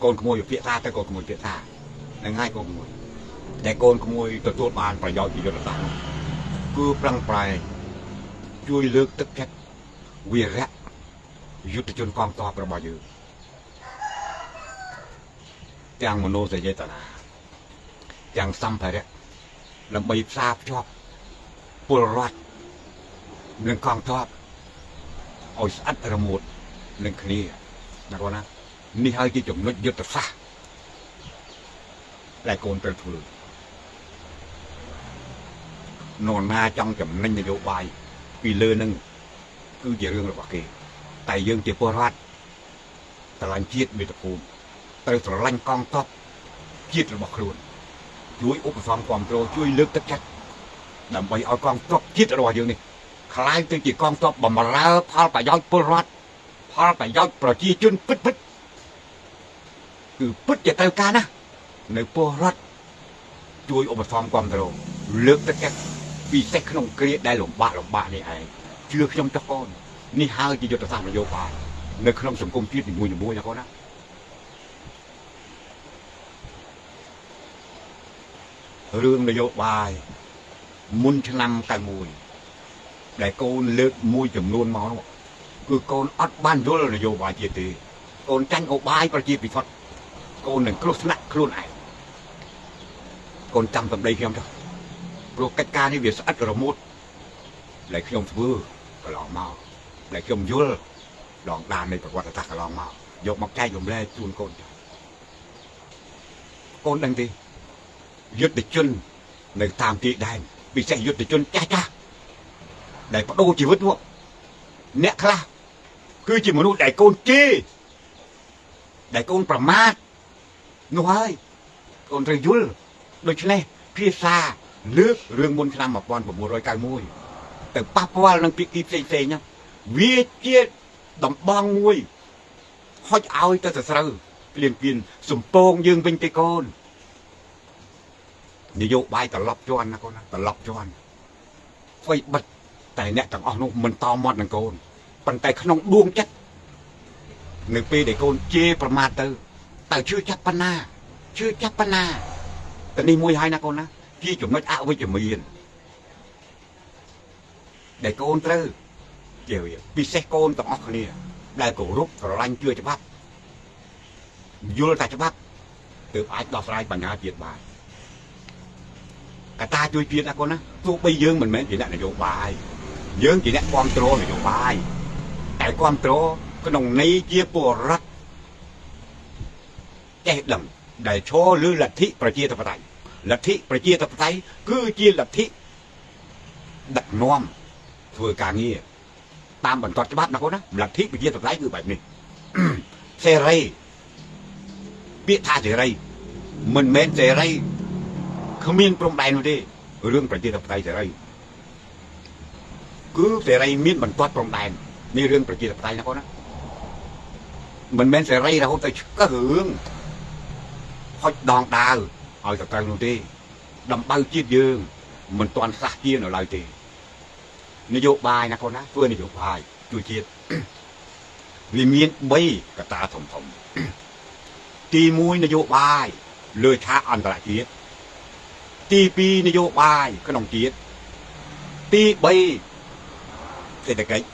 កូនក្មួយពាក្យថាទៅកូនក្មួយពាក្យថានឹងហើយកូនក្មួយតែកូនក្មួយទទួលបានប្រយោជន៍ពីយុទ្ធសាស្ត្រគឺប្រឹងប្រែងជួយលើកទឹកចិត្តវីរៈយុទ្ធជនកងទ័ពរបស់យើងទាំងមនោសញ្ចេតនាទាំងសម្ភារៈដើម្បីផ្សារភ្ជាប់ពលរដ្ឋនិងកងទ័ពឲ្យស្អិតរមួតនឹងគ្នាណាកូនណានេះហើយជាចំណុចយុទ្ធសាស្ត្រដែលកូនត្រូវធ្វើនរណាចង់ចំណេញនយោបាយពីលើនឹងគឺជារឿងរបស់គេតែយើងជាពលរដ្ឋស្រឡាញ់ជាតិមាតុភូមិត្រូវស្រឡាញ់កងទ័ពជាតិរបស់ខ្លួនជួយឧបត្ថម្ភគ្រប់គ្រងជួយលើកទឹកចិត្តដើម្បីឲ្យកងទ័ពជាតិរបស់យើងនេះខ្លាយទៅជាកងទ័ពបម្រើផលប្រយោជន៍ពលរដ្ឋផលប្រយោជន៍ប្រជាជនពិតគឺពិតជាត្រូវការណានៅពលរដ្ឋជួយឧបត្ថម្ភគ្រប់គ្រងលើកទឹកចិត្តពិសេសក្នុងគ្រាដែលលំបាកនេះឯងជឿខ្ញុំចុះកូននេះហើយជាយុទ្ធសាស្ត្រនយោបាយនៅក្នុងសង្គមជាតិនីមួយៗណាកូនណារឿងនយោបាយមុនឆ្នាំ91ដែលកូនលើកមួយចំនួនមកនោះគឺកូនអត់បានយល់នយោបាយជាតិទេកូនចាញ់ឧបាយប្រជាពិធដ្ឋកូននឹងគ្រោះថ្នាក់ខ្លួនឯងកូនចាំសម្ដីខ្ញុំចុះព្រោះកិច្ចការនេះវាស្អិតរមួតដែលខ្ញុំធ្វើកន្លងមកដែលខ្ញុំយល់ដងដាននៃប្រវត្តិសាស្ត្រកន្លងមកយកមកចែករំលែកជូនកូនកូនដឹងទេយុទ្ធជននៅតាមទីដែនពិសេសយុទ្ធជនចាស់ដែលបដូរជីវិតមកអ្នកខ្លះគឺជាមនុស្សដែលកូនជេរដែលកូនប្រមាថនោះហើយកូនត្រូវយល់ដូច្នេះភាសាលើករឿងមុនឆ្នាំ1991ទៅប៉ះពាល់នឹងភាគីផ្សេងហ្នឹងវាជាដំបងមួយហុចឲ្យទៅសត្រូវព្រៀនសំពងយើងវិញទេកូននយោបាយត្រឡប់ជន់ណាកូនណាត្រឡប់ជន់ស្វ័យបិទតែអ្នកទាំងអស់នោះមិនតមាត់នឹងកូនប៉ុន្តែក្នុងដួងចិត្តនៅពេលដែលកូនជេរប្រមាថទៅជឿចាប់ប៉ុណ្ណាតែនេះមួយហើយណាកូនណាជាចំណុចអវិជ្ជមានដែលកូនត្រូវជាពិសេសកូនទាំងអស់គ្នាដែលគោរពស្រឡាញ់ជឿច្បាប់យល់តែច្បាប់ទើបអាចដោះស្រាយបញ្ហាជាតិបានកត្តាជួយជាតិណាកូនណាទោះបីយើងមិនមែនជាអ្នកនយោបាយយើងជាអ្នកគ្រប់គ្រងនយោបាយតែគ្រប់គ្រងក្នុងន័យជាពលរដ្ឋចេះដឹងដែលឈរលើលទ្ធិប្រជាធិបតេយ្យលទ្ធិប្រជាធិបតេយ្យគឺជាលទ្ធិដឹកនាំធ្វើការងារតាមបន្ទាត់ច្បាប់ណាកូនណាលទ្ធិប្រជាធិបតេយ្យគឺបែបនេះសេរីពាក្យថាសេរីមិនមែនសេរីគ្មានព្រំដែននោះទេរឿងប្រជាធិបតេយ្យសេរីគឺសេរីមានបន្ទាត់ព្រំដែននេះរឿងប្រជាធិបតេយ្យណាកូនណាមិនមែនសេរីរហូតទៅឆ្កឹះរឿងហុចដងដាវឲ្យទៅត្រូវនោះទេដំបៅជាតិយើងមិនទាន់សះជានៅឡើយទេនយោបាយណាកូនណាធ្វើនយោបាយជួយជាតិវាមាន3កត្តាធំទី1នយោបាយលើឆាកអន្តរជាតិទី2នយោបាយក្នុងជាតិទី3សេដ្ឋកិច្ច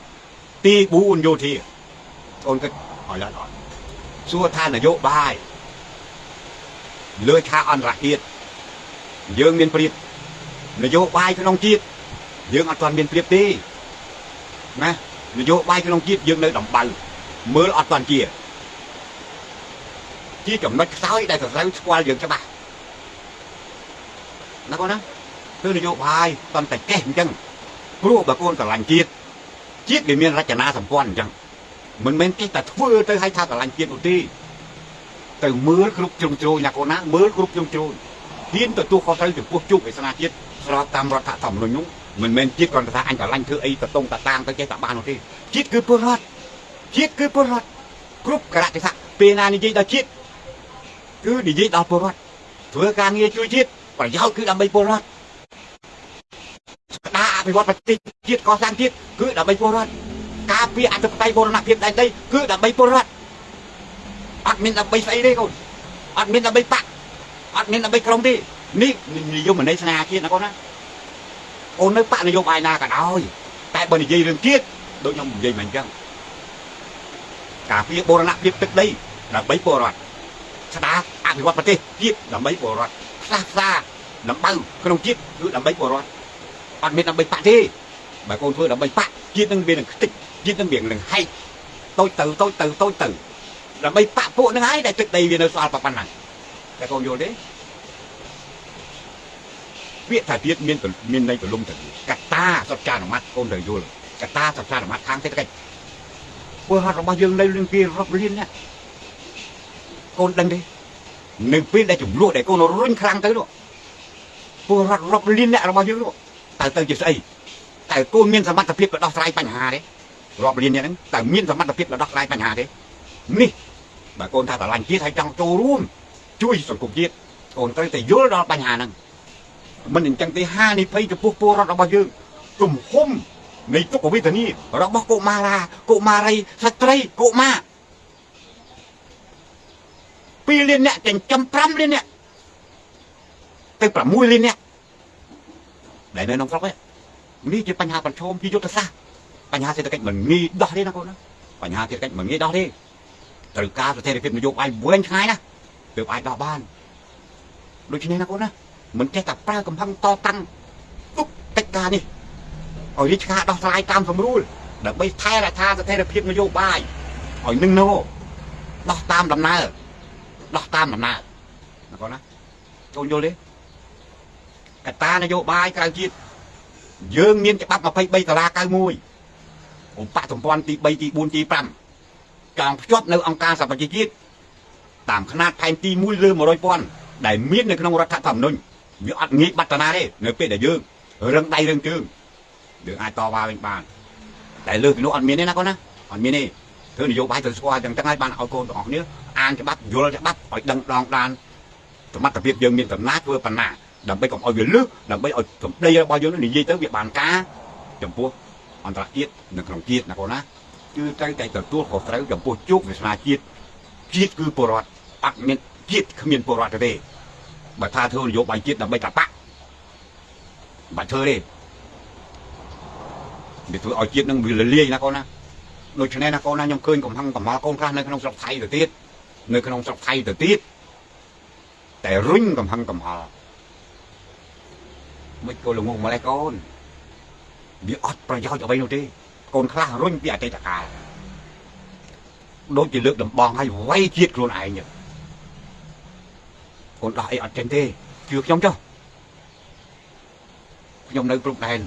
ទី4យោធាអូនគិតឲ្យឡើយអត់សួរថានយោបាយលើឆាកអន្តរជាតិយើងមានព្រៀបនយោបាយក្នុងជាតិយើងអត់ទាន់មានព្រៀបទេណានយោបាយក្នុងជាតិយើងនៅដំបៅមើលអត់ទាន់ជាចំណុចខ្សោយដែលត្រូវស្គាល់យើងច្បាស់ណាកូនណាគឺនយោបាយតន្តែចេះអញ្ចឹងព្រោះបើកូនស្រឡាញ់ជាតិវាមានរចនាសម្ព័ន្ធអញ្ចឹងមិនមែនចេះតែធ្វើទៅឲ្យថាស្រឡាញ់ជាតិនោះទេទៅមើលគ្រប់ជ្រុងជ្រោយណាកូនណាមើលគ្រប់ជ្រុងជ្រោយហ៊ានទទួលខុសត្រូវចំពោះជោគវាសនាជាតិស្របតាមរដ្ឋធម្មនុញ្ញនោះមិនមែនជាតិគ្រាន់តែថាអញស្រឡាញ់ធ្វើអីតតងតតាងទៅចេះតែបាននោះទេជាតិគឺពលរដ្ឋគ្រប់កលៈទេសៈពេលណានិយាយដល់ជាតិគឺនិយាយដល់ពលរដ្ឋធ្វើការងារជួយជាតិប្រយោជន៍គឺដើម្បីពលរដ្ឋស្ដារអភិវឌ្ឍប្រទេសជាតិកសាងជាតិគឺដើម្បីពលរដ្ឋការពារអធិបតេយ្យបូរណភាពដែនដីគឺដើម្បីពលរដ្ឋ អត់មានដើម្បីស្អីទេកូនអត់មានដើម្បីបាក់អត់មានដើម្បីក្រុមទេនេះនិយមន័យស្នេហាជាតិណាកូនណាអូននៅបាក់នយោបាយណាក៏ដោយតែបើនិយាយរឿងជាតិដូចខ្ញុំនិយាយមិនអញ្ចឹងការពារបូរណភាពទឹកដីដើម្បីពលរដ្ឋស្ដារអភិវឌ្ឍប្រទេសជាតិដើម្បីពលរដ្ឋផ្សះផ្សាដើម្បីក្នុងជាតិគឺដើម្បីពលរដ្ឋអត់មានដើម្បីបាក់ទេបើកូនធ្វើដើម្បីបាក់ជាតិនឹងវានឹងខ្ទេចជាតិនឹងវានឹងហែកតូចទៅដើម្បីបាក់ពួកនឹងហើយដែលទឹកដីវានៅស្អល់ប៉ុណ្ណាតែកូនយល់ទេវាថាទៀតមានន័យទលំទៅកតាសច្ចានុម័តកូនត្រូវយល់កតាសច្ចានុម័តខាងសេដ្ឋកិច្ចពលរដ្ឋរបស់យើងនៅរឿងគេរាប់លានណាកូនដឹងទេនៅពេលដែលចំនួនដែលកូនរុញខ្លាំងទៅនោះពលរដ្ឋរាប់លានអ្នករបស់យើងនោះទៅជាស្អីតែកូនមានសមត្ថភាពទៅដោះស្រាយបញ្ហាទេរាប់លានអ្នកហ្នឹងតែមានសមត្ថភាពទៅដោះស្រាយបញ្ហាទេនេះបើកូនថាស្រឡាញ់ជាតិហើយចង់ចូលរួមជួយសង្គមជាតិកូនត្រូវតែយល់ដល់បញ្ហាហ្នឹងមិនអញ្ចឹងទេហានិភ័យចំពោះពលរដ្ឋរបស់យើងទំហំនៃទុក្ខវេទនារបស់កុមារីស្ត្រីកុមារ2លានអ្នកចិញ្ចឹម5លានអ្នកទៅ6លានអ្នកដែលនៅក្នុងស្រុកនេះជាបញ្ហាប្រឈមពីយុទ្ធសាស្ត្របញ្ហាសេដ្ឋកិច្ចមិនងាយដោះទេណាកូនណាបញ្ហាសេដ្ឋកិច្ចមិនងាយដោះទេត្រូវការស្ថិរភាពនយោបាយវែងឆ្ងាយណាទើបអាចដោះបានដូច្នេះណាកូនណាមិនចេះតែប្រើកំហឹងតតាំងទុកកិច្ចការនេះឲ្យរាជការដោះស្រាយតាមសម្រួលដើម្បីថែរក្សាស្ថិរភាពនយោបាយឲ្យនឹងដោះតាមដំណើរណាកូនណាចូលយល់ទេកត្តានយោបាយក្រៅជាតិយើងមានច្បាប់23តុលា91ឧបសម្ព័ន្ធទី3ទី4ទី5ចងភ្ជាប់នៅអង្គការសហប្រជាជាតិតាមຂະຫນាតផែនទី1លើ 100,000 ដែលមាននៅក្នុងរដ្ឋធម្មនុញ្ញវាអត់ងាយបាត់តាណាទេនៅពេលដែលយើងរឹងដៃរឹងជើងយើងអាចតវ៉ាវិញបានតែលើពីនោះអត់មានទេណាកូនណាអត់មានទេធ្វើនយោបាយទៅស្គាល់ចឹងហើយបានឲ្យកូនទាំងអស់គ្នាអានច្បាប់យល់ច្បាប់ឲ្យដឹងដងដានសមត្ថភាពយើងមានដំណើរធ្វើបណ្ណាដើម្បីកុំឲ្យវាលឺដើម្បីឲ្យសម្ដីរបស់យើងនិយាយទៅវាបានការចំពោះអន្តរជាតិនៅក្នុងជាតិណាកូនណាគឺត្រូវតែទទួលខុសត្រូវចំពោះជោគវាសនាជាតិគឺពលរដ្ឋអត់មានជាតិគ្មានពលរដ្ឋទេបើថាធ្វើនយោបាយជាតិដើម្បីតែបាក់បាច់ធ្វើទេវាធ្វើឲ្យជាតិនឹងវាលាយណាកូនណាដូច្នេះណាកូនណាខ្ញុំឃើញកំហឹងកំហល់កូនខ្លះនៅក្នុងស្រុកថៃទៅទៀតតែរុញកំហឹងកំហល់មិនគោលងងម្លេះកូនវាអត់ប្រយោជន៍អ្វីនោះទេកូនខ្លះរុញពីអតីតកាលដូចជាលើកដំបងឲ្យវាយជាតិខ្លួនឯងកូនដោះអីអត់ចេញទេជឿខ្ញុំចុះខ្ញុំនៅព្រំដែន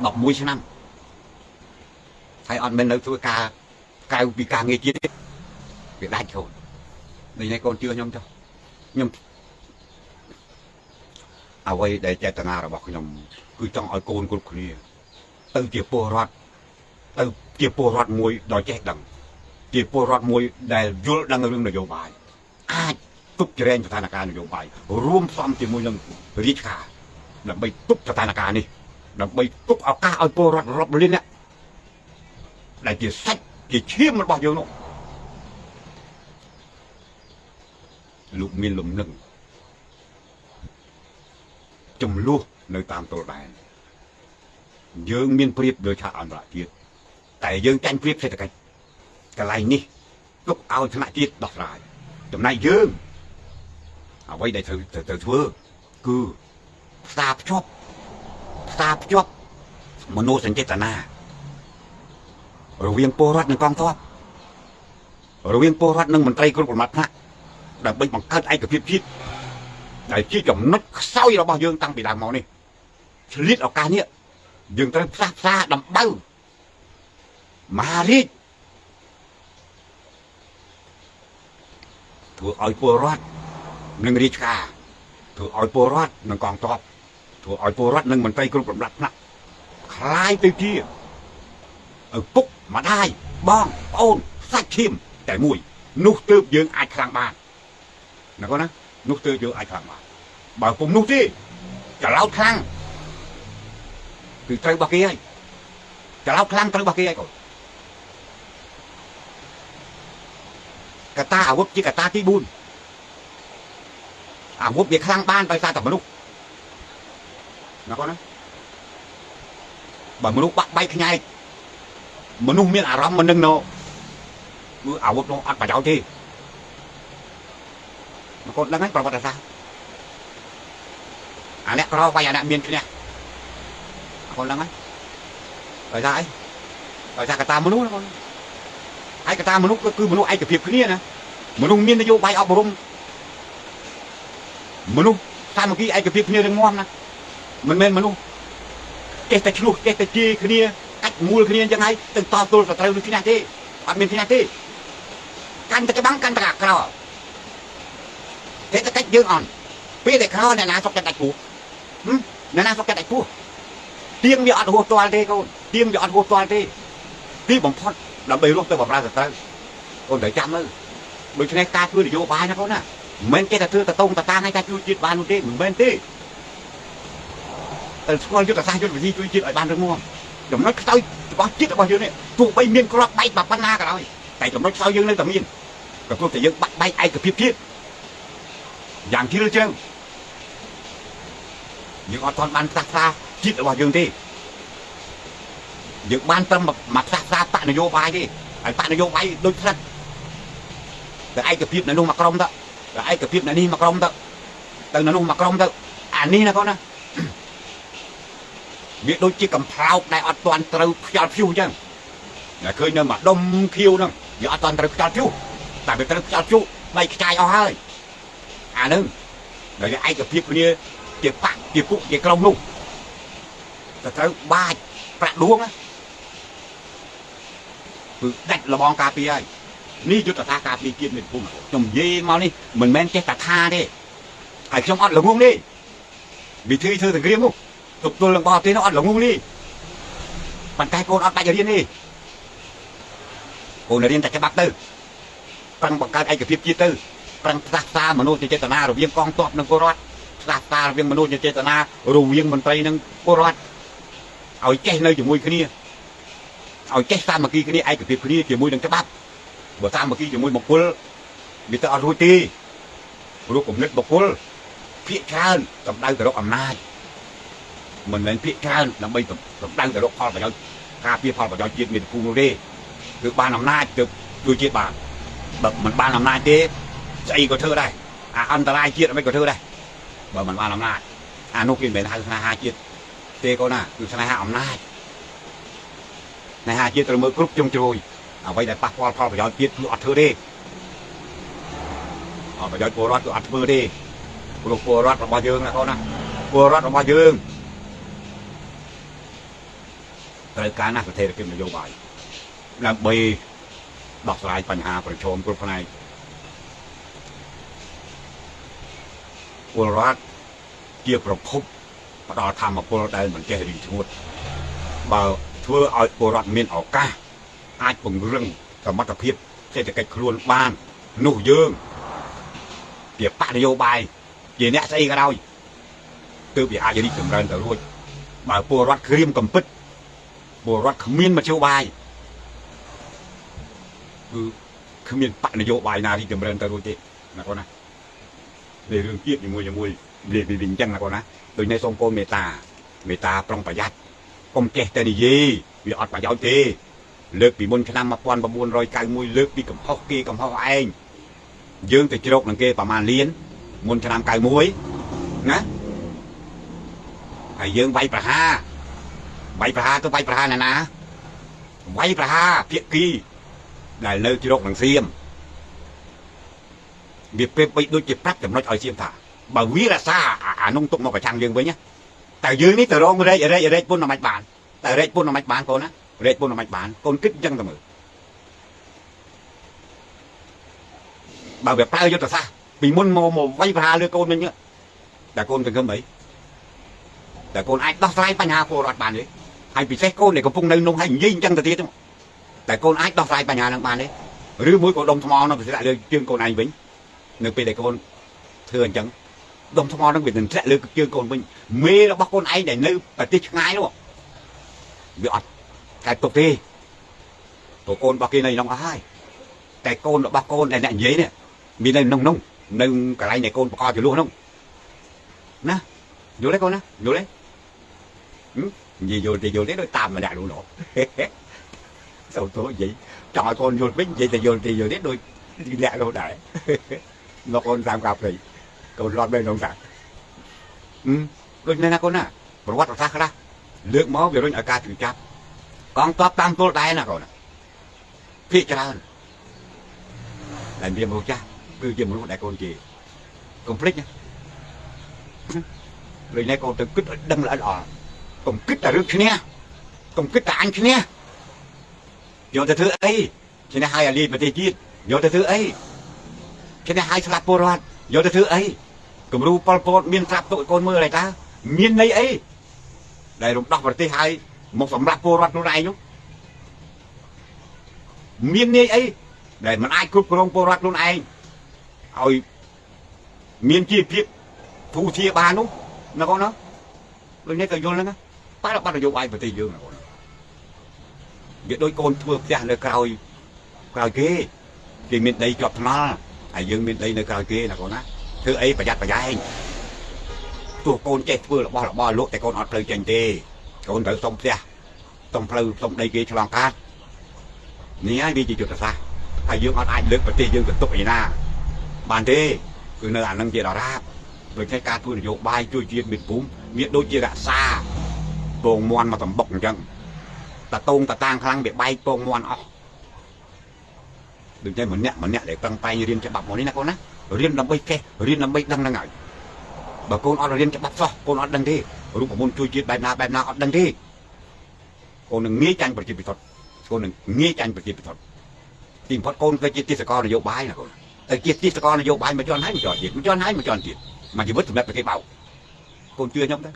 11ឆ្នាំហើយអត់មែននៅធ្វើការក្រៅពីការងារជាតិទេវាដាច់កូននេះឯងកូនជឿខ្ញុំចុះខ្ញុំអ្វីដែលចេតនារបស់ខ្ញុំគឺចង់ឲ្យកូនគ្រប់គ្នាទៅជាពលរដ្ឋមួយដោយចេះដឹងជាពលរដ្ឋមួយដែលយល់ដឹងរឿងនយោបាយអាចទប់ជ្រែងស្ថានភាពនយោបាយរួមផ្សំជាមួយនឹងរាជការដើម្បីទប់ស្ថានភាពនេះដើម្បីទប់ឱកាសឲ្យពលរដ្ឋរាប់លានអ្នកដែលជាសាច់ជាឈាមរបស់យើងនោះលោកមានលំនឹងចំនួននៅតាមទល់ដែនយើងមានព្រៀបលើឆាកអន្តរជាតិតែយើងចាញ់ព្រៀបសេដ្ឋកិច្ចកន្លែងនេះទុកឲ្យថ្នាក់ជាតិដោះស្រាយចំណែកយើងអ្វីដែលត្រូវធ្វើគឺផ្សារភ្ជាប់មនោសញ្ចេតនារវាងពលរដ្ឋនិងកងទ័ពរវាងពលរដ្ឋនិងមន្ត្រីគ្រប់គ្រងថ្នាក់ដើម្បីបង្កើតឯកភាពជាតិដែលជាចំណុចខ្សោយរបស់យើងតាំងពីដើមមកនេះឆ្លៀតឱកាសនេះយើងត្រូវផ្សះផ្សាដំបៅមហារាជធ្វើឲ្យពលរដ្ឋនិងរាជការធ្វើឲ្យពលរដ្ឋនិងកងទ័ពធ្វើឲ្យពលរដ្ឋនិងមន្ត្រីគ្រប់កម្រិតថ្នាក់คล้ายទៅជាឪពុកម្ដាយបងប្អូនសាច់ឈាមតែមួយនោះទើបយើងអាចខ្លាំងបានណាកូនណានោះទើបយើងអាចខ្លាំងបានបើពុំនោះទេច្រឡោតខ្លាំងគឺត្រូវរបស់គេហើយច្រឡោតខ្លាំងត្រូវរបស់គេហើយកូនក cả ta ảo quốc chỉ cả ta tí bùn ảo quốc việc khang ban tại sao tập mà lúc nó có đó bởi mà lúc bắt bay nhai mà lúc miên ảo rong mà nâng nó ảo quốc nó ăn phải cháu chi nó còn đang ấy bảo vật là sao nè có vay nè miên cái nè còn đang ấy rồi ra cả ta mà lúc nó con ai cả ta mà lúc cứ mà lúc ai cái việc cái nè mà lúc miên nó vô bay ọc vào rung mà lúc sao mà kia ai cái việc cái nè ngon nè mình men mà lúc cái tay chua cái tay chi cái nè cách mua cái nè chẳng hay từng to tôi phải treo được cái này đi bạn miên cái này đi căn cái băng căn cả cào thế cái cách dương on bây giờ cào này là sọc cái đại cũ này là sọc cái đại cũ tiếng bị ọt hồ toàn đi con tiếng bị ọt hồ toàn đi tí bóng phật là bề lúc tôi bỏ ra rồi tới con đợi chăm ơi đôi chân ta cứ để vô bài nó con nè men cái ta thưa ta tông ta ta ngay ta chui chết ban luôn đi mình bên đi con chứ ta sai chứ phải đi chui chết ở ban được mua đừng nói sao bao chết bao nhiêu này tụ bay miên con bay bạc ban na cả rồi tại đừng nói sao dương lên tầm miên cả tôi phải dương bắt bay ai cái phía dạng kia chưa những con ban xa chết ở bao nhiêu đi những ban tâm mặt xa bạn nó vô bài đi bạn nó vô bài đôi chânแต่ไอ้กระพริบนั่นนุ่งมากรมเถอะแต่ไอ้กระพริบนั่นนี่มากรมเถอะแต่นั่นนุ่งมากรมเถอะนี่นะเขานะviệc đôi chỉ cầm phao đại ở toàn từ chào phiêu chứ là khơi nơi mà đông phiêu nữa giờ ở toàn từ chào phiêu tại vì từ chào phiêu bay trai ao hơi nưng rồi ai kịp phiêu kia kịp bạc kịp cụ kịp công luôn từ từ ba bạc đuông á đặt là bon cà phêนี่ยุทธศาสตร์การปีเกียรติภูมิจมเย่มานี่เหมือนแม่นแค่ตาท่าดิไอ้ช่องอดหลงงนี่วิธีเธอถึงเรียมมุกตุกตัวหลงบอตีน้องอดหลงงนี่ปันไกโกนอดไปอย่างนี้นี่โกนเรียนแต่จะบักตื้อปังบังการไอ้กับพิบจีตื้อปังซาซามนุษย์เจตนาเราเวียงกองตอบนึงโกรอดซาซาเราเวียงมนุษย์เจตนาเราเวียงมันไปนึงโกรอดเอาแก่เลยอยู่มวยคนนี้เอาแก่ซาเมื่อกี้คนนี้ไอ้กับพิบคนนี้อยู่มวยนึงจะบักบทตามเมื่อกี้จะมวยบกพุลมีแต่อรุตีรู้ผมนึกบกพุลพิจารณ์กับได้แต่รบอำนาจมันเป็นพิจารณ์แล้วไม่กับได้แต่รบพอประโยชน์ข้าพี่พอประโยชน์จีนมีภูมิดีคือบ้านอำนาจจะดูจีนบ้านแบบมันบ้านอำนาจเจ๊จะอีกก็เธอได้อันตรายจีนไม่ก็เธอได้แบบมันบ้านอำนาจนุกินเป็นทางหาจีนเจ๊ก็น่ะคือทางหาอำนาจในหาจีนตัวมือกรุ๊ปจงจุยเอาไว้ได้ปักวอลพอประโยชน์จีนคืออัดเธอดีประโยชน์โปรดคืออัดเธอดีลูกโปรดระบายยืงนะเขานะโปรดระบายยืงรายการนักเทศกิจนโยบายและบีดอกสลายปัญหาประชมกลุ่มในโปรดเกี่ยวกับพบต่อทำมาโปรดได้เหมือนแกดีทั้งหมดบ่าวเพื่อเอาโปรดเมียนออกก้าอาจปุ่งเรื่องกับมัตตพิษเศรษฐกิจครัวบ้านนุ่งยืงเกี่ยวกับนโยบายจีเนสไอ้ก็ได้คือbị aiจะđiถึงเรื่องแต่รู้บ่าวโปรดเครียมกำปึ๊ดโบราณขมิ้นมาเชี่ยวใบคือขมิ้นปะนโยบายนาที่จำเป็นตรุจินะคนนะในเรื่องเกียรติอย่างมวยเรียนบินจังนะคนนะโดยในทรงโกเมตาปรองประหยัดกรมเจตนิยีวิอัดประหยัดเจเลิกปีมนชนะมาปอนประมูลรอยไก่มวยเลิกปีกับฮอกกี้กับฮอกเองยืงแต่จรกหนังเกประมาณเลี้ยนมนชนะไก่มวยนะไอ้ยืงใบประห้าใบประหาตัวใบประหาน่ะนะใบประหาเพียกีได้เลิกจีรกหนังเสียมเบียดไปดูจีบรักแต่ไม่เอาเสียมถ่าบ่าววิราซานุ่งตุกมาประชังยืงไว้เนี่ยแต่ยืงนี่แต่ร้องอะไรปุ่นน้ำมันบานแต่เรปุ่นน้ำมันบานคนนะเรปุ่นน้ำมันบานคนคิดยังต่อมือบ่าวแบบเปล่าเยอะแต่ซาปีมุนโมใบประหาเรือโกนมันเนี่ยแต่โกนเป็นก็ไม่แต่โกนไอ้ต้องใช้ปัญหาโคตรบานเลยไอ้ปีเซ็กโก้เนี่ยก็พุ่งในนงให้ยิงจังแต่ทีทั้งแต่โกนไอ้ต้องใส่ปัญญาทางบ้านเลยหรือมวยโกดมทมอnó sẽ lạiเลยchươngโกนไอ้bìnhนึกไปแต่โกนเถื่อนจังดมทมอต้องเป็นถึงsẽเลยchươngโกนbình mê nó bắtโกนไอ้để nơiแต่ที่ง่ายluôn bị ọt cái tục đi tổโกนบางทีnày nó hay แต่โกนบาโกนในเนี่ยเย้เนี่ยมีในnông nông cái này con co thì luôn không nè vô đấy con nè vô đấy gì vô thì vô đấy đôi tam mà đại đủ nổ sao tôi vậy trời con vô biết vậy thì vô đấy đôi đi lẹ đâu đại nó con tam cặp thì con lọt bên đồng sạc đôi này là con nè còn quát ra ra lượng máu về đôi ở ca thử chắp con top tam tôi đây nè con phi cho làm việc một cha cứ chỉ một đại con gì complete nhá rồi nay con tự kích đâm lại đỏ còn kích là nước kia còn kích là anh kia vô từ thứ ấy cho nên hai ali mà thì chi vô từ thứ ấy cho nên hai slap porat vô từ thứ ấy cùng ru palpot miên slap tội con mưa này ta miên này ấy đây đúng đọc vào tí hai một phẩm slap porat nó này nhú miên này ấy để mình ai cướp con porat luôn ai rồi miên chi biết thu chia ba nó con nó rồi nhớ cái vô lên á bắt đầu vô ai phảiตีdương nào việc đôi con thua ra nơi cao kia thì miền đây chọt nó ai dương miền đây nơi cao kia là con á thứ ấy phải dắt tụi con chết vừa là bo lụa tại con ọt lời chân tê con tới sông ra sông phơi sông đây kia cho lòng cát ní ai đi chỉ chuột là sao ai dương ọt ai được phảiตีdương tục vậy na bàn thế cứ nơi ảnh năng gì đó ra rồi cái ca tôi là bay chui chuyên biệt phúng miệng đôi chia gạ xa bồn moan mà tầm bọc chân ta tôn ta tang khăng bị bay bồn moan ọ đừng chơi mình nhẹ để tăng tay như riêng cho bọc món này nè con á riêng làm bay ke riêng làm bay đăng ngại bà con ọ là riêng cho bọc so con ọ đăng đi rồi của môn chui chuyên bài na ọ đăng đi con đừng nghĩ tranh bật chỉ bị thuật con đừng nghĩ tranh bật chỉ bị thuật tìm phát con cái chia sẻ con là vô bay nè con chia sẻ con là vô bay mà cho hái mà tròn tiền mà cho hái mà tròn tiền mà chỉ vứt thùng đất cái bầu con chưa nhắm đấy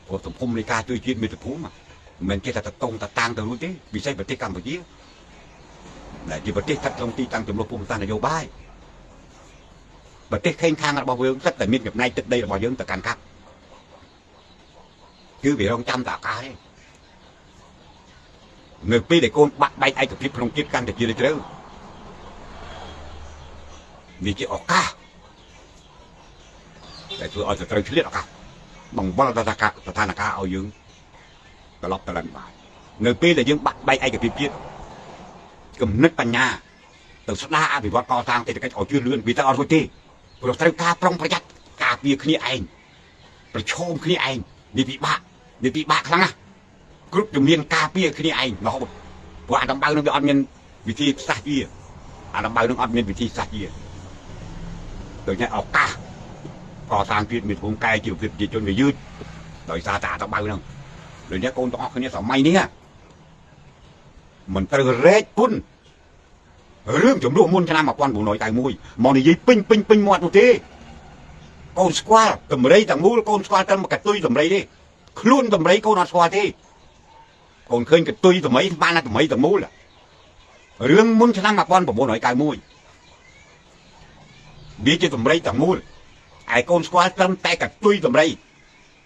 ủa thùng phun này ca chơi chuyên mình thùng phun mà mình kia là tông ta tăng từ luôn thế vì sao vật chất cầm một chiếc lại chỉ vật chất thật trong ti tăng từ một phun ta là vô bay vật chất khen khang là bao nhiêu rất là miên nghiệp nay từ đây là bao nhiêu từ càn cắp cứ vì ông chăm tạ ca đấy người pi để con bắt bay ai từ phía trong chiếc căn để chia được vì chỉ ở ca để tôi ở từ liệt ở ca bằng bao ta ta là ca ở dương ta lọp ta lần bài người pi là dương bắt bay ai cái phim kia cầm nứt pan nhà từ sát đa vì vót co sang thì cái ở chưa lươn vì ta ở thôi đi rồi ta ca trongประหยัดca bia kia anhประชมkia anh đi bị bạ khăng à group dùng miên ca bia kia anh nó không và đồng bao nó bị ăn miên vị trí sát bia đồng bao nó ăn miên vị trí sát bia rồi nhá ở ca co sang chuyện mình cũng cay chịu việc gì cho người dư rồi xa tả tao bao đâu rồi nhá con tao không nhá sao may nè mình từ rét phun rương chấm độ môn cho nam mà quan bộ nội tài mùi mòn này gì pinh mọt một thế con squat tầm đây tầm mũ con squat tầm cả tôi tầm đây đi luôn tầm đấy con nó squat thế còn khơi cái tôi tầm mấy ba là tầm mấy tầm mũ là rương môn cho nam mà quan bộ nội tài mùi biết chứ tầm đây tầm mũ ai con squat tầm tay cả tôi tầm đây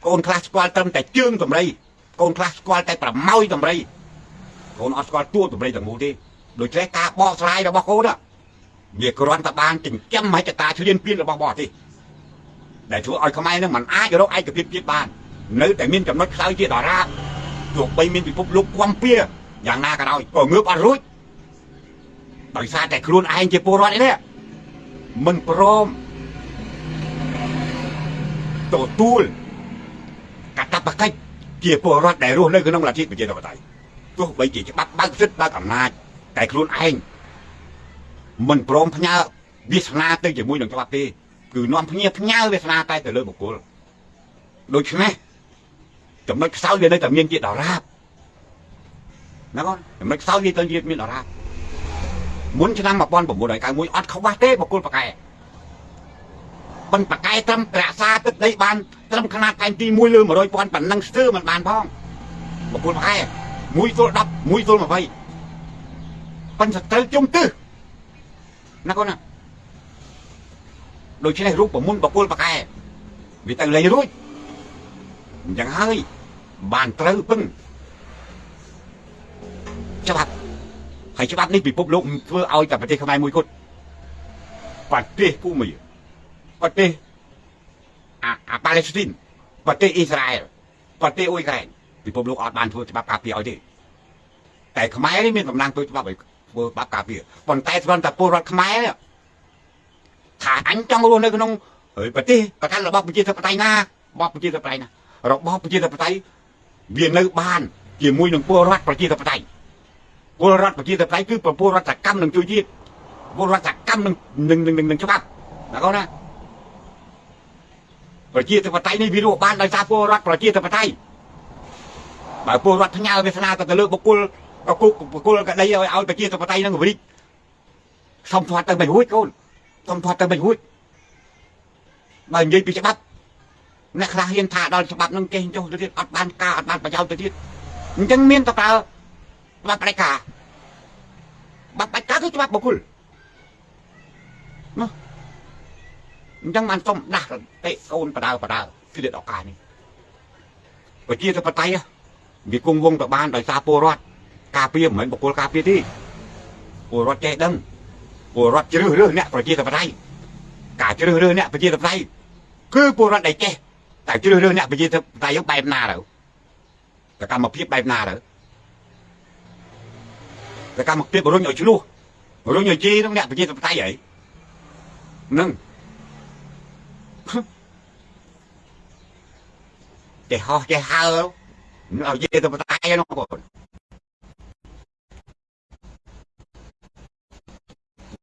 con class squat tầm tay chương tầm đây con class squat tay tầm mau tầm đây con nó squat tua tầm đây tầm mũ thế đối với ca bò slide là bò cô đó việc còn tập ban chỉnh chăm mấy cái ta chưa liên phiên là bò thì để chú ơi không ai nó mà ai cái đó ai cái phiên ban nếu tại miên chậm nó sao chia đỏ ra thuộc bay miên bị phục lục quăng pia dạng na cả rồi còn ngước ăn rối tại sao tại luôn ai chơi pô đấy đấy mình prom tổ tuôn cả tập cách chia pô rót để luôn nơi cái nông là chết bị chia đỏ tại tôi bây chỉ bắt rất bắt cảm na tại luôn anh mình prom phá nhau Việt Nam tới chỉ mua đường cho bác đi cứ non phá nhau Việt Nam tay từ lời một cô đôi chứ này chấm nói sao về đây tầm nhiên chuyện đỏ ra nó con chấm nói sao về tầm nhiên chuyện đỏ ra muốn cho năng mà con của một đời cái mũi ăn không ba tê một con bạc cày con bạc cày trăm trả xa tức đấy ban trăm khăn canh ti mũi lư mà đôi con bản năng sư mà bàn phong một con bạc cày mũi tôi đập mũi tôi mà vây con thật tới chung tư nó con à đôi khi này rút của môn bọc quân bạc cày vì tầng lấy rút chẳng hơi bàn trâu bưng cho bạc hay cho bác ní bị bốc lộn vừa ao cảประเทศ Khmer មួយគត់ប្រទេសភូមិប្រទេសប៉ាឡេស្ទីនប្រទេសអ៊ីស្រាអែលប្រទេសអ៊ុយក្រែនពិភពលោកអត់បានធ្វើច្បាប់ការពារឲ្យទេតែខ្មែរនេះមានកម្លាំងធ្វើច្បាប់ឲ្យធ្វើច្បាប់ការពារប៉ុន្តែគ្រាន់តែពលរដ្ឋខ្មែរថាអញចង់រស់នៅក្នុងប្រទេសប្រកាន់របបប្រជាធិបតេយ្យណារបបប្រជាធិបតេយ្យណារបបប្រជាធិបតេយ្យវានៅបានជាមួយនឹងពលរដ្ឋប្រជាធិបតេយ្យពលរដ្ឋប្រជាធិបតេយ្យគឺពលរដ្ឋសកម្មនឹងជួយជាតិពលរដ្ឋសកម្មនឹងច្បាប់ណាកូនណាប្រជាធិបតេយ្យនេះវារស់បានដោយសារពលរដ្ឋប្រជាធិបតេយ្យបើពលរដ្ឋផ្ញើវាសនាទៅលើបុគ្គលកដីឲ្យប្រជាធិបតេយ្យនឹងវិរិទ្ធសុំធាត់ទៅមិនរួចកូនសុំធាត់ទៅមិនរួចបើនិយាយពីច្បាប់អ្នកខ្លះហ៊ានថាដល់ច្បាប់នឹងចេះចុះទៅទៀតអត់បានការអត់បានប្រយោជន៍ទៅទៀតអញ្ចឹងមានតើប្រើច្បាប់ផ្ដាច់ការបាត់ផ្ដាច់ការគឺច្បាប់បុគ្គលណាអញ្ចឹងបានសុំដាស់តិកូនបដៅគឺដល់ឱកាសនេះប្រជាធិបតេយ្យវាគង់វង្សទៅបានដោយសារពលរដ្ឋការពារមិនមែនបុគ្គលការពារទេពលរដ្ឋចេះដឹងពលរដ្ឋជ្រើសរើសអ្នកប្រជាធិបតេយ្យការជ្រើសរើសអ្នកប្រជាធិបតេយ្យគឺពលរដ្ឋដែលចេះតែជ្រើសរើសអ្នកប្រជាធិបតេយ្យបែបណាទៅសកម្មភាពបែបណាទៅសកម្មភាពរុញឲ្យឆ្លោះរុញឲ្យជេរក្នុងអ្នកប្រជាធិបតេយ្យហីនឹងចេះហោះចេះហើឲ្យជាទៅបតាយនោះបង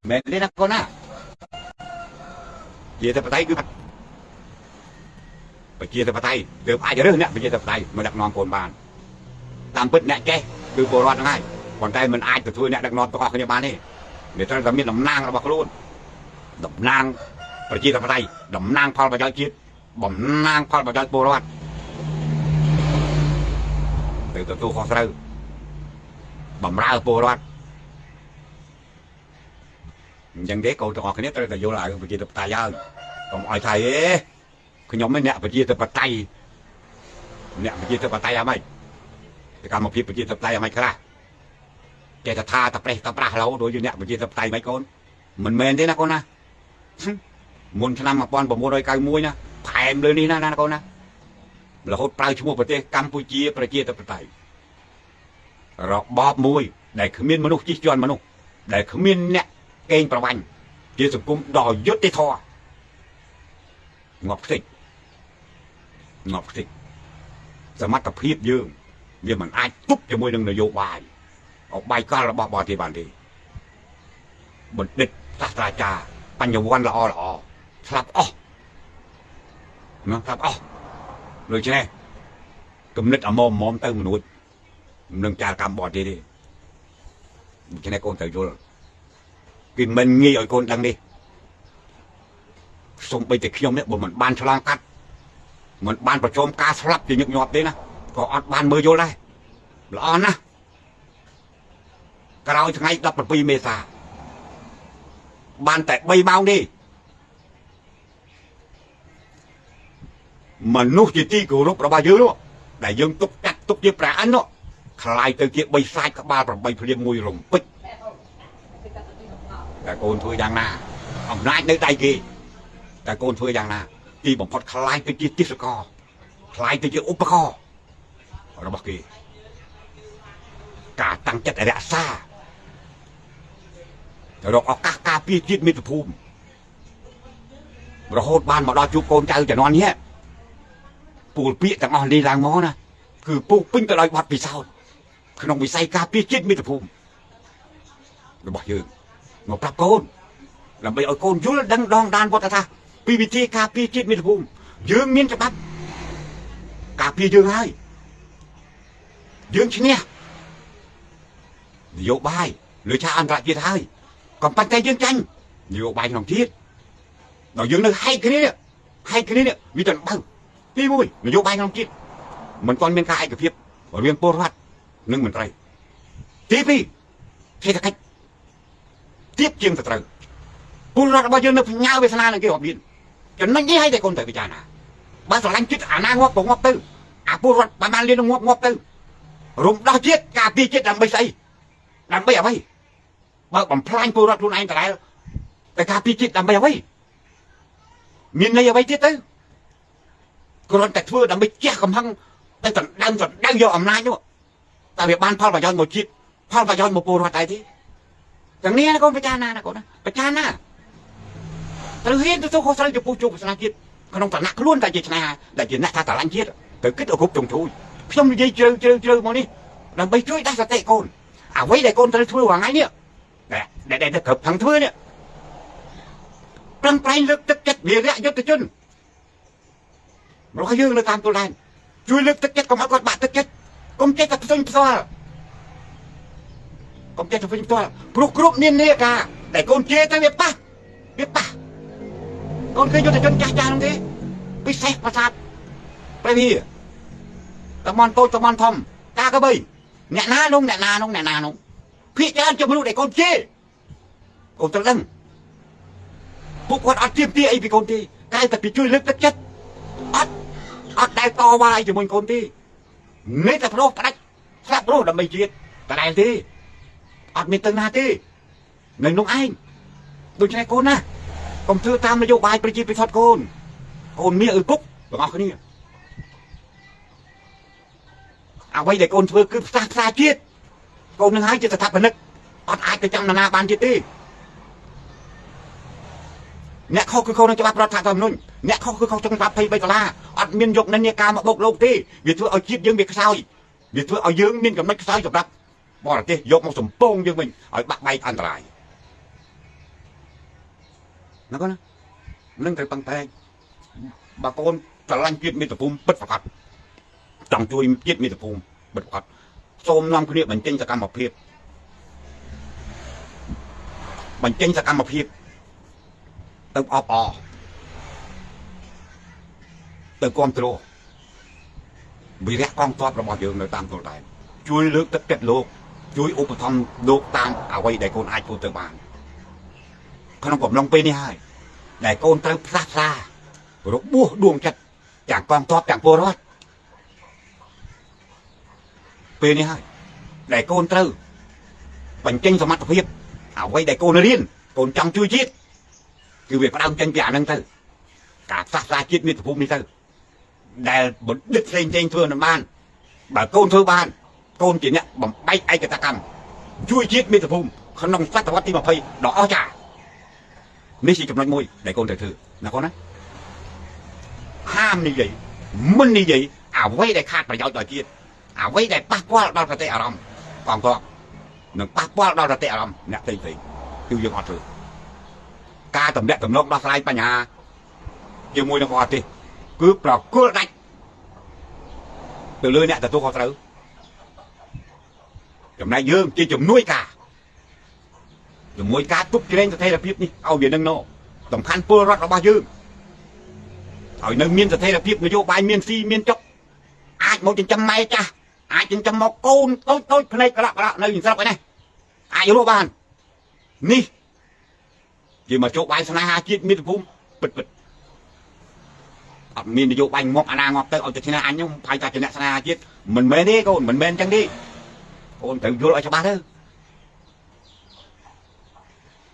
មែនទេណាកូនណាជាទៅបតាយគឺប្រជាធិបតេយ្យទើបអាចរើសអ្នកប្រជាធិបតេយ្យមកដឹកនាំកូនបានតាមពិតអ្នកចេះគឺពលរដ្ឋហ្នឹងហើយប៉ុន្តែមិនអាចទៅធ្វើអ្នកដឹកនាំទាំងអស់គ្នាបានទេវាត្រូវតែមានតំណាងរបស់ខ្លួនតំណាងប្រជាធិបតេយ្យតំណាងផលប្រយោជន៍ជាតិតំណាងផលប្រយោជន៍ពលរដ្ឋទៅទទួលខុសត្រូវបំរើពលរដ្ឋអញ្ចឹងទេកូនទាំងអស់គ្នាត្រូវតែយល់ឲ្យប្រជាធិបតេយ្យហើយកុំឲ្យថាខ្ញុំឯងអ្នកប្រជាធិបតេយ្យអ្នកប្រជាធិបតេយ្យអ្ហ្មិចសកម្មភាពប្រជាធិបតេយ្យអ្ហ្មិចខ្លះចេះតែថាប្រេះតែប្រាស់រហូតដូចអ្នកប្រជាធិបតេយ្យមិនកូនមិនមែនទេណាកូនណាមុនឆ្នាំ1991ណាផែមលើនេះណាកូនណារហូតប្រើឈ្មោះប្រទេសកម្ពុជាប្រជាធិបតេយ្យរបបមួយដែលគ្មានមនុស្សជិះជាន់មនុស្សដែលគ្មានអ្នកកេងប្រវ័ញ្ចជាសង្គមដ៏យុត្តិធម៌ងាប់ខ្ទេចសមត្ថភាពយើងវាមិនអាចទប់ជាមួយនឹងនយោបាយអបាយកលរបស់បរទេសបានទេបណ្ឌិតសាស្ត្រាចារ្យបញ្ញវន្តល្អស្លាប់អស់ណាស្លាប់អស់ដូច្នេះគំនិតអមមទៅមនុស្សនឹងចារកម្មបរទេសទេដូច្នេះកូនត្រូវយល់គឺមិនងាយឲ្យកូនដឹងនេះសូម្បីតែខ្ញុំនេះបើមិនបានឆ្លងកាត់មិនបានប្រជុំការស្លាប់ជាញឹកញាប់ទេណាក៏អត់បានមើលយល់ដែរល្អណាស់ក្រោយថ្ងៃ17មេសាបានតែ3ម៉ោងទេមនុស្សជាទីគោរពរបស់យើងនោះដែលយើងទុកចាត់ទុកជាព្រះអិននោះคล้ายទៅជាបីសាច់ក្បាល8ភ្លៀងមួយរំពេចតែកូនធ្វើយ៉ាងណាអំណាចនៅដៃគេតែកូនធ្វើយ៉ាងណាទីបំផុតคล้ายទៅជាទិសករคล้ายទៅជាឧបករណ៍របស់គេការតាំងចិត្តរក្សារកឱកាសការពារជាតិមាតុភូមិរហូតបានមកដល់ជួបកូនចៅជំនាន់នេះពូលពាក្យទាំងអស់នេះឡើងមកណាគឺពុះពេញទៅដោយបទពិសោធន៍ក្នុងវិស័យការពារជាតិមាតុភូមិរបស់យើងមកប្រាប់កូនដើម្បីឲ្យកូនយល់ដឹងដងដានវត្តថាពីវិធីការពារជាតិមាតុភូមិយើងមានច្បាប់ការពារយើងហើយយើងឈ្នះនយោបាយលើឆាកអន្តរជាតិហើយក៏ប៉ុន្តែយើងចាញ់នយោបាយក្នុងជាតិដល់យើងនៅហែកគ្នាវាទៅបើទី1នយោបាយក្នុងជាតិមិនទាន់មានការឯកភាពរវាងពលរដ្ឋនិងមន្ត្រីទី2សេដ្ឋកិច្ចទៀតជាងទៅត្រូវពលរដ្ឋរបស់យើងនៅផ្ញើវាសនានឹងគេអត់មានចំណុចនេះឲ្យតែកូនទៅពិចារណាបើស្រឡាញ់ចិត្តអាណាងាប់ក៏ងាប់ទៅអាពលរដ្ឋប្រហែលលានងាប់ទៅរំដោះជាតិការពារជាតិដើម្បីស្អីដើម្បីអ្វី បើបំផ្លាញពលរដ្ឋខ្លួនឯងតើតែការពីជាតិដើម្បីអ្វីមានន័យអ្វីទៀតទៅគ្រាន់តែធ្វើដើម្បីជះកំហឹងតែដណ្ដើមយកអំណាចនោះតែវាបានផលប្រយោជន៍មកជាតិផលប្រយោជន៍មកពលរដ្ឋឯទេទាំងនេះណាកូនប្រចារណាណាកូនណាប្រចារណាត្រូវហ៊ានទៅខុសត្រូវចំពោះជោគវាសនាជាតិក្នុងឋានៈខ្លួនតែជាឆ្នះដែលជាអ្នកថាស្រឡាញ់ជាតិទៅគិតឲ្យគ្រប់ជ្រុងជ្រោយខ្ញុំនិយាយជ្រៅមកនេះដើម្បីជួយដាស់សតិកូនអ្វីដែលកូនត្រូវធ្វើរាល់ថ្ងៃនេះដែលគ្រប់ផឹងធ្វើនេះប្រឹងប្រែងលើកទឹកចិត្តវីរៈយុទ្ធជនរបស់យើងនៅតាមទួលដែនជួយលើកទឹកចិត្តកុំឲ្យគាត់បាក់ទឹកចិត្តកុំចេះតែផ្សេងផ្សាល់កុំចេះតែផ្សេងផ្សាល់ព្រោះគ្រប់នានាការដែលកូនជេរទៅវាប៉ះកូនឃើញយុទ្ធជនចាស់នោះទេពិសេសប្រាសាទព្រះវិហារតំបន់តូចតំបន់ធំតាកបីអ្នកណានោះភាគច្រើនជាមនុស្សដែលកូនជេរកូនត្រូវដឹងពួកគាត់អត់ទៀមទាអីពីកូនទេតែពីជួយលើកទឹកចិត្តអត់ដែលតវ៉ាអីជាមួយកូនទេនេះតែប្រុសផ្ដាច់ស្លាប់រស់ដើម្បីជាតិតែដែលទេអត់មានទៅណាទេនៅនោះឯងដូច្នេះកូនណាកុំធ្វើតាមនយោបាយប្រជាពិធកូនមានឪពុកទាំងអស់គ្នាអ្វីដែលកូនធ្វើគឺផ្សះផ្សាជាតិកូននឹងហើយជាស្ថាបនិកអត់អាចទៅចាំណាបានទៀតទេអ្នកខុសគឺខុសនឹងច្បាប់រដ្ឋធម្មនុញ្ញអ្នកខុសគឺខុសtrongច្បាប់$23អត់មានយកនិន្នាការមកបុកលោកទេវាធ្វើឲ្យជាតិយើងវាខ្សោយវាធ្វើឲ្យយើងមានចំណុចខ្សោយសម្រាប់បរទេសយកមកសំពងយើងវិញឲ្យបាក់បែកអន្តរាយណាកូនណានឹងត្រូវប៉ឹងតែងបើកូនស្រឡាញ់ជាតិមាតុភូមិពិតប្រាកដចង់ជួយជាតិមាតុភូមិពិតប្រាកដសូមនាំគ្នាបញ្ចេញសកម្មភាពទៅអបអរទៅគ្រប់គ្រងវិរៈកងទ័ពរបស់យើងនៅតាមទួលដែនជួយលើកទឹកចិត្តលោកជួយឧបត្ថម្ភលោកតាមអ្វីដែលកូនអាចធ្វើទៅបានក្នុងកំឡុងពេលនេះហើយដែលកូនត្រូវផ្លាស់ប្ដូររបួសដួងចិត្តទាំងកងទ័ពទាំងពលរដ្ឋពេលនេះហើយដែលកូនត្រូវបញ្ចេញសមត្ថភាពអ្វីដែលកូនរៀនកូនចង់ជួយជាតិគឺវាផ្ដើមចេញពីអានឹងទៅការផ្សះផ្សាជាតិមាតុភូមិនេះទៅដែលបណ្ឌិតផ្សេងធ្វើមិនបានបើកូនធ្វើបានកូនជាអ្នកបំបែកឯកតកម្មជួយជាតិមាតុភូមិក្នុងសតវត្សទី20ដ៏អស្ចារ្យនេះជាចំណុចមួយដែលកូនត្រូវធ្វើណាកូនណាហាមនិយាយមិននិយាយអ្វីដែលខាតប្រយោជន៍ដល់ជាតិអ្វីដែលប៉ះពាល់ដល់ប្រទេសអារម្មណ៍កងទ័ពនឹងប៉ះពាល់ដល់ប្រទេសអារម្មណ៍អ្នកផ្សេងគឺយើងអត់ធ្វើការតម្លាក់ដំណងដោះស្រាយបញ្ហាជាមួយនឹងប្រទេសគឺប្រគល់ដាច់ទៅលើអ្នកទទួលខុសត្រូវចំណែកយើងជាជំនួយការទប់ជ្រែងស្ថិរភាពនេះឲ្យវានឹងសំខាន់ពលរដ្ឋរបស់យើងឲ្យនៅមានស្ថិរភាពនយោបាយមានស៊ីមានចុកអាចមកចិញ្ចឹមម៉ែចាស់អាចចិញ្ចឹមមកកូនតូចភ្នែកក្រាក់នៅស្រុកឯនេះអាចរស់បាននេះជាមកជោគបាយស្នេហាជាតិមាតុភូមិពិតអត់មាននយោបាយងាប់អាណាងាប់ទៅឲ្យតែឈ្នះអញខ្ញុំផាយតែជាអ្នកស្នេហាជាតិមិនមែនទេកូនមិនមែនអញ្ចឹងទេកូនត្រូវយល់ឲ្យច្បាស់ទៅ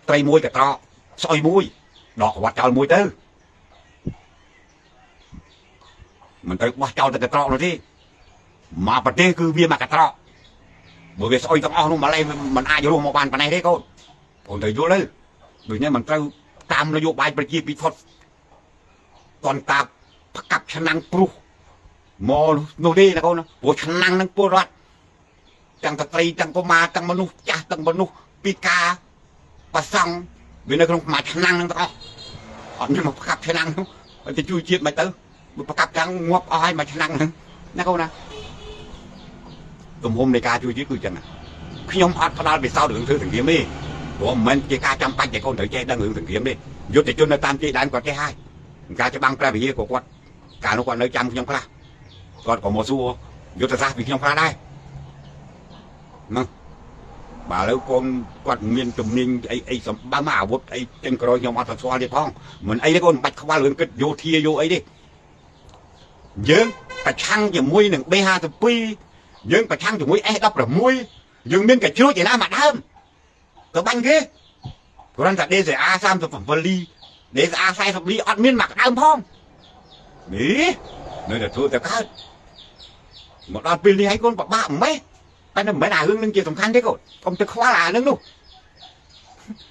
ត្រីមួយកត្រកស្អុយមួយដកក្បាត់ចោលមួយទៅមិនត្រូវបោះចោលតែកត្រកនោះទេមកប្រទេសគឺវាមកកត្រកបើវាស្អុយទាំងអស់នោះម្លេះមិនអាចរស់មកបានប៉ុណ្ណេះទេកូនត្រូវយល់ទៅដូចនេះមិនត្រូវតាមនយោបាយប្រជាពិធតតនតាផ្កាប់ឆ្នាំងព្រុសមកនោះទេណាកូនព្រោះឆ្នាំងនឹងពលរដ្ឋទាំងស្ត្រីទាំងកុមារទាំងមនុស្សចាស់ទាំងមនុស្សពិការប្រសង់វានៅក្នុងមួយឆ្នាំងនឹងទាំងអស់អត់មានមកផ្កាប់ឆ្នាំងនោះទៅជួយជាតិមិនទៅប្រកាប់ចាំងងាប់អស់ហើយមួយឆ្នាំហ្នឹងណាកូនណាទំហំនៃការជួយជាតិគឺចឹងខ្ញុំអត់ផ្ដាល់វិសោធន៍រឿងធ្វើសង្គ្រាមទេព្រោះមិនមែនជាការចាំបាច់តែកូនត្រូវចេះដឹងរឿងសង្គ្រាមទេយុទ្ធជននៅតាមជ័យដែនគាត់ចេះហើយការច្បាំងព្រះវិហារក៏គាត់កាលនោះគាត់នៅចាំខ្ញុំខ្លះគាត់ក៏មកសួរយុទ្ធសាស្ត្រពីខ្ញុំខ្លះដែរណាបើឥឡូវកូនគាត់មានជំនាញអីសម្បើមកអាវុធអីចេញក្រោយខ្ញុំអត់ស្គាល់ទេផងមិនអីទេកូនមិនបាច់ខ្វល់រឿងគិតយោធាយោអីទេយើងប្រឆាំងជាមួយនឹង B52 យើងប្រឆាំងជាមួយ S16 យើងមានកញ្ជ្រួចឯណាមកដើម tớ banh ghê của anh ta đê rẻ a sam thực phẩm vật ly đê rẻ a sai phẩm ly ọt miên mặc đam phong ní nơi là thua tớ cao một đợt pin đi hay con bạc mấy cái nó mấy nào hương lưng kia tầm khăn thế cậu không tớ khoa là nâng đâu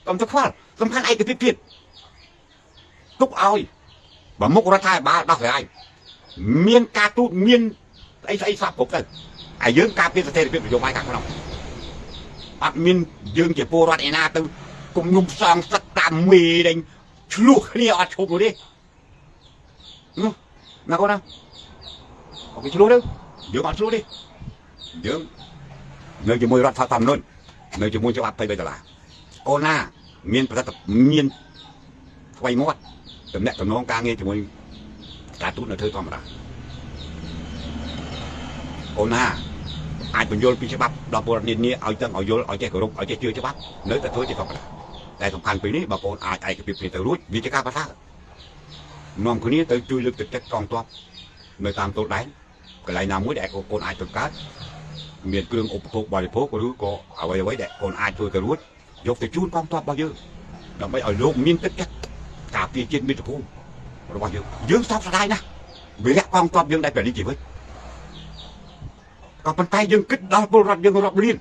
không tớ khoa tầm khăn ai cái tiết túc oi và mốc ra thai ba đọc phải ai miên ca tu miên ấy sắp cục rồi ai dương ca biết thế biết dùng ai cả không ọt miên dương chỉ po rót na từ cùng nhung song sắt tam mì đánh luộc đi ọt chụp rồi đi nào con nào ok chú đâu dương ọt chú đi dương nơi chỉ môi rót thao tầm luôn nơi chỉ môi cho bạn thấy bây giờ là con na miên phải tập miên quay mót tầm nẹt tầm nó ca nghe chỉ môi cả tút là thôi con mà đã con na ai cũng vô pi bắp đọc bộ này nè ở chân ở vô ở chơi cổ rục ở chơi chưa bắp nếu ta thôi thì không phảiแต่สำคัญปีนี้บางคนอาจไอ้กับปีแต่รู้วิธีการประทะน้องคนนี้tới chui lực thực chất con toa nơi tam tốt đánh cái này nào mới đẹp của con ai từng cát miền cương ủng hộ bài phố của đứa có ở đây với đẹp con ai tôi cái rút dọc từ chun con toa bao nhiêu nó mới ở lộn miên tất chất cả tiền trên miền phố rồi bao nhiêu dương sóc ra đây nè vì các con toa dương đây phải đi chỉ với còn bàn tay dương kích đó vô rạch dương rạch liên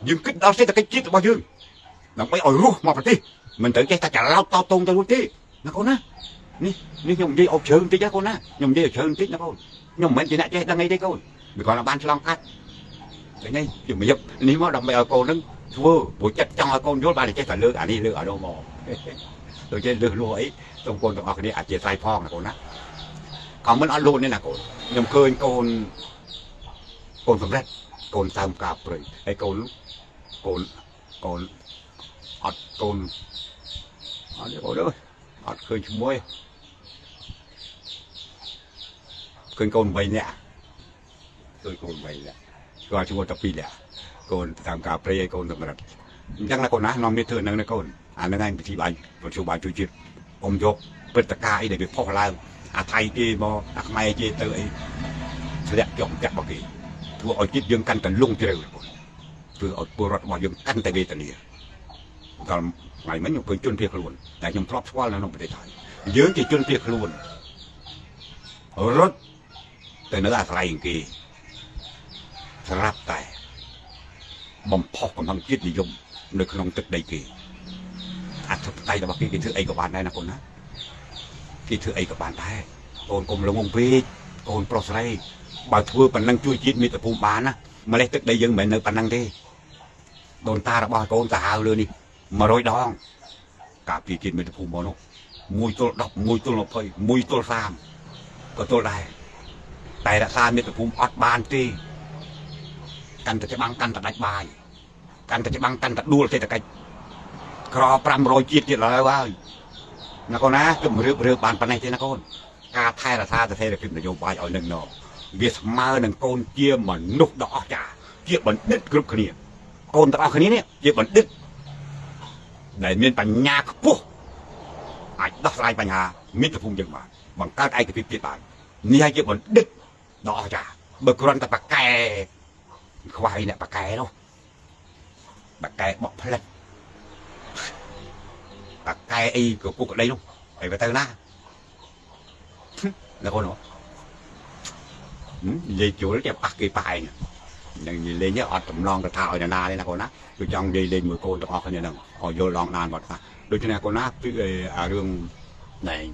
dương kích đó sẽ là cái chết bao nhiêu nó mới ở ruột mà phải đi mình tự cái ta chả lao tao tôn tao luôn tí nó con á ní nhung đi ốp sơn tí chứ con á nhung đi ở sơn tí nó con nhung mấy chị nãy chơi đang ngay đây con vì còn là ban long cắt cái này chỉ mới giúp nếu mà đồng bào con nó thua buổi chết trong con vô ba thì chơi phải lừa đi lừa ở đâu mò tôi chơi lừa lùa ấy trong con tụi họ cái này chơi sai phong là con á còn mình ăn luôn nên là con nhung khơi con sầm rét con tam cạp rồi hay con ọt con ọt đấy ôi ọt khơi chung môi khơi con vây nè khơi con vây nè coi chung tập phi nè con tam cạp rồi con sầm rét chắc là con á non biết thừa năng này con anh đang bị thị bài một số bài chui chít ông chụp bật tất cả để bị phô lai thay kia mò mày kia tự ấy sẽ đẹp chọn chặt bao kỳ vừa ở chiếc dương căn tận lung chơi vừa ở bờ rọt vào dương căn tại bê tận này còn ngày mấy nhung cười chuyên thiệt luôn tại nhung flop quá là nó bị thay dưới chỉ chuyên thiệt luôn rốt từ nó là thay kỳ ráp tài bom phọc còn thằng chiếc gì dùng nơi không tích đầy kỳ thực tay là bao cái thứ ấy của bạn đây là con á cái thứ ấy của bạn đây con cùng lông ông vê con prosray bà thua bản năng chui chết mi tập phun bán á mà lấy tức đây dân mình nơi bản năng thế đồn ta đã bao con ta hào luôn đi mà rồi đó cả vì chuyện mình tập phun bao nó mùi tôi đọc mùi tôi lột thôi mùi tôi sam có tôi đây tại đã sam mi tập phun ót bàn đi căn cái băng căn đánh bài căn cái băng căn đua thế là cái cò pram rồi chết chết là ơi nó con á cái rượu bàn pan này thế nó con ca thay là tha là thế là cái vô bài ở nâng nó việc mơ nâng con chia mà nút đỏ chả chia bẩn đứt group kia con tao cái này chia bẩn đứt để miền bản nhà phố ai đắp lại bản nhà miền tập phun dân mà bằng các ai cái việc bản ni hai chia bẩn đứt đỏ chả bậc con ta bạc kè khoai này bạc kè đâu bạc kè bọc phật bạc kè y của cô ở đây luôn phải về tới na là con nó dây chuối nó chẹp bạc cái bài này lên nhớ ọt tầm lon cái thảo này na đây là con á tôi trong dây lên mười con tụi họ như nào họ vô lon nàn bọt ta đôi chân này con á cái đường này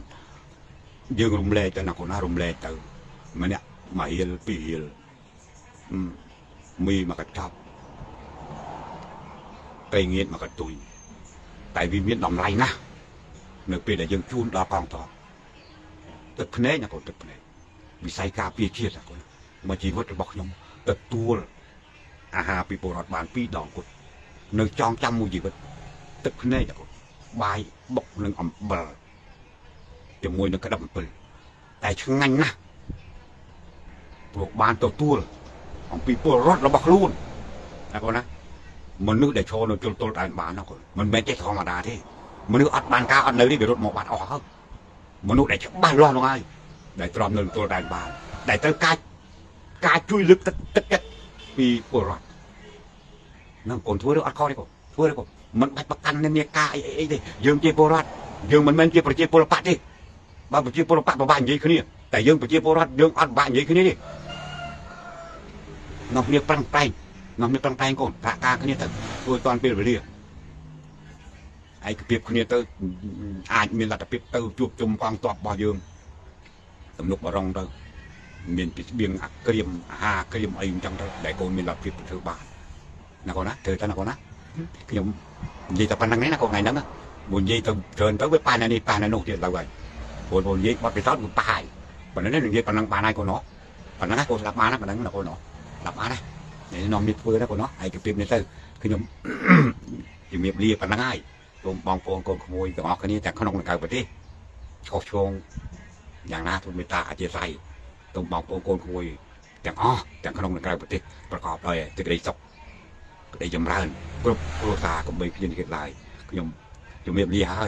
dương rung lê cho nào con á rung lê từ mà nè mà hiền pì hiền mi mà cái chọc cây nghiện mà cái tuổi tại vì miền đồng lạnh na nước pì để dương chun đo con to tức phê nha con tức phê vì say cà phê chia ra con mà chỉ vớt bọc nhung tức tua hà bị bồ rọt bàn pi đòn cột nơi tròn trăm mùi gì vậy tức phê nha con bài bọc lưng ẩm bờ thì mùi nó cái đầm bờ tại chừng nhanh na buộc bàn tàu tua ông bị bồ rọt nó bọc luôn là con á mình nước để cho nó cho tôi đại bán nó con mình bên chết không mà đà thế mình nước ăn bàn cao ăn lấy đi để rọt một bàn ỏ không mình nước để cho bàn lo nó ai để tròn lên tôi đàn bà để tới ca chui lực tất tất vì bồ rọt nó còn thua được ăn kho đấy con thua đấy con มันไปประกันในเมียกาไอ้ดิยังเจ็บปวดยังมันเจ็บปวดเจ็บปวดปะดิบ้าปวดเจ็บปวดปะบ้านยี่คนนี้แต่ยังปวดเจ็บปวดยังอัดบ้านยี่คนนี้ดิน้องเมียปรังไปน้องเมียปรังไปก่อนพระกาคนนี้แต่ตัวตอนเป็นเรื่องไอ้เปียบคนนี้ตัวอาจมีระดับเปียบตัวจูบจุ่มกองตอบบ่อยังสำนุกบ่รองตัวมีเบียงกระเดียมหากระเดียมไอ้จังตัวได้คนมีระดับเปียบเธอบ้านนะคนนะเธอท่านนะคนนะขยมยี่แต่ปันนังนี้นะคนไงนั้นนะบุญยี่ตัวเชิญตัวไปปานนี่ปานนกเดียดเราเลยบุญยี่บัดไปทอดบุญตายปันนั้นหนึ่งยี่ปันนังปานนายคนเนาะปันนั้นนะคนรับมานะปันนั้นนะคนเนาะรับมานะเนี่ยน้องมีปืนนะคนเนาะไอ้กระเปียบนี่เตอขยมอยู่มีเรียปันนังง่ายตัวบางโปงคนขโมยตัวออกคนนี้แต่ขนมในกายประเทศเขาชงอย่างน่าทุนเมตตาอาจจะใส่ตัวบางโปงคนขโมยแต่ขนมในกายประเทศประกอบเลยจะได้ศพได้จำเริญกรุ๊ปโรซาก็ไม่เพียงแค่ไรก็ยังจะมีเลี้ยให้